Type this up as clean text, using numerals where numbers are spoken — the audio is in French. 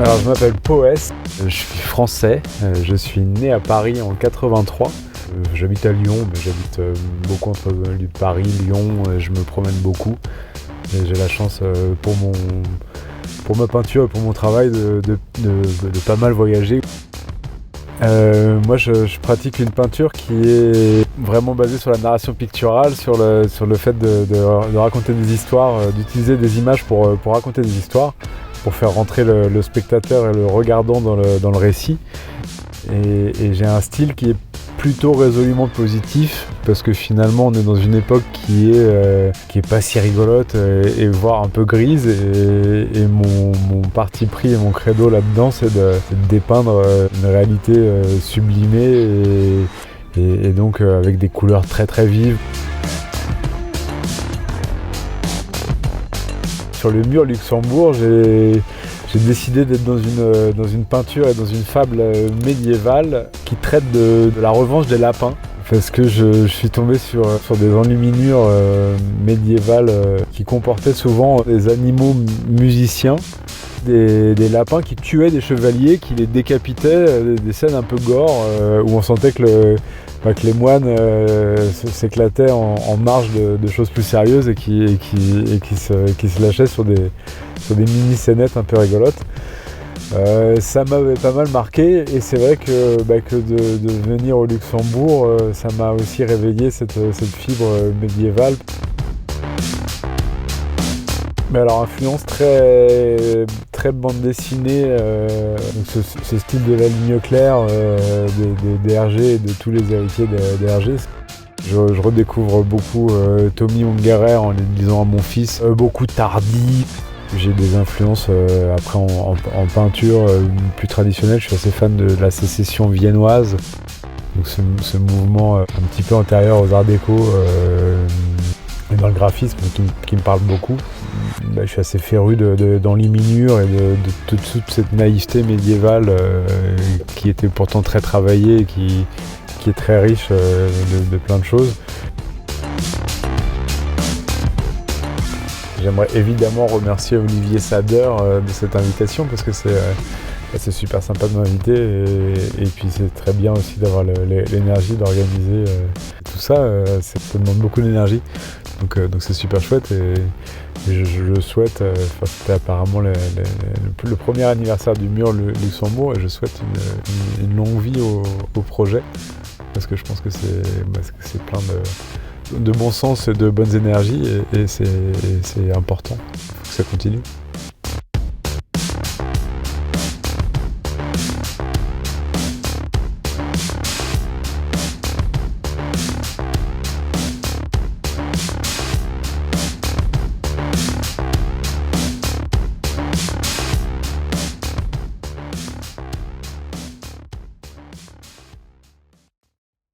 Alors je m'appelle Poès, je suis français, je suis né à Paris en 83. J'habite à Lyon, mais j'habite beaucoup entre Paris, Lyon, je me promène beaucoup. Et j'ai la chance pour ma peinture et pour mon travail de pas mal voyager. Moi je pratique une peinture qui est vraiment basée sur la narration picturale, sur le fait de raconter des histoires, d'utiliser des images pour raconter des histoires, pour faire rentrer le spectateur et le regardant dans le récit. Et j'ai un style qui est plutôt résolument positif, parce que finalement on est dans une époque qui est pas si rigolote et voire un peu grise, et mon parti pris et mon credo là-dedans, c'est de dépeindre une réalité sublimée et donc avec des couleurs très très vives. Sur le mur Luxembourg, j'ai décidé d'être dans une peinture et dans une fable médiévale qui traite de la revanche des lapins. Parce que je suis tombé sur des enluminures médiévales qui comportaient souvent des animaux musiciens, des lapins qui tuaient des chevaliers, qui les décapitaient, des scènes un peu gore où on sentait que les moines s'éclataient en marge de choses plus sérieuses et qui se lâchaient sur des mini-scénettes un peu rigolotes. Ça m'avait pas mal marqué, et c'est vrai que de venir au Luxembourg, ça m'a aussi réveillé cette fibre médiévale. Mais alors, influence très, très bande dessinée, donc ce style de la ligne claire, des Hergé et de tous les héritiers des Hergé. Je redécouvre beaucoup Tommy Ungerer en les lisant à mon fils, beaucoup Tardi. J'ai des influences après en peinture plus traditionnelle. Je suis assez fan de la sécession viennoise, donc ce mouvement un petit peu antérieur aux arts déco et dans le graphisme qui me parle beaucoup. Je suis assez féru d'enluminure et de toute cette naïveté médiévale qui était pourtant très travaillée et qui est très riche de plein de choses. J'aimerais évidemment remercier Olivier Sader de cette invitation, parce que c'est super sympa de m'inviter, et puis c'est très bien aussi d'avoir l'énergie d'organiser tout ça. Ça demande beaucoup d'énergie, donc c'est super chouette, et je souhaite, c'était apparemment le premier anniversaire du mur Luxembourg, et je souhaite une longue vie au projet, parce que je pense que c'est plein de bon sens et de bonnes énergies, et c'est important. Il faut que ça continue.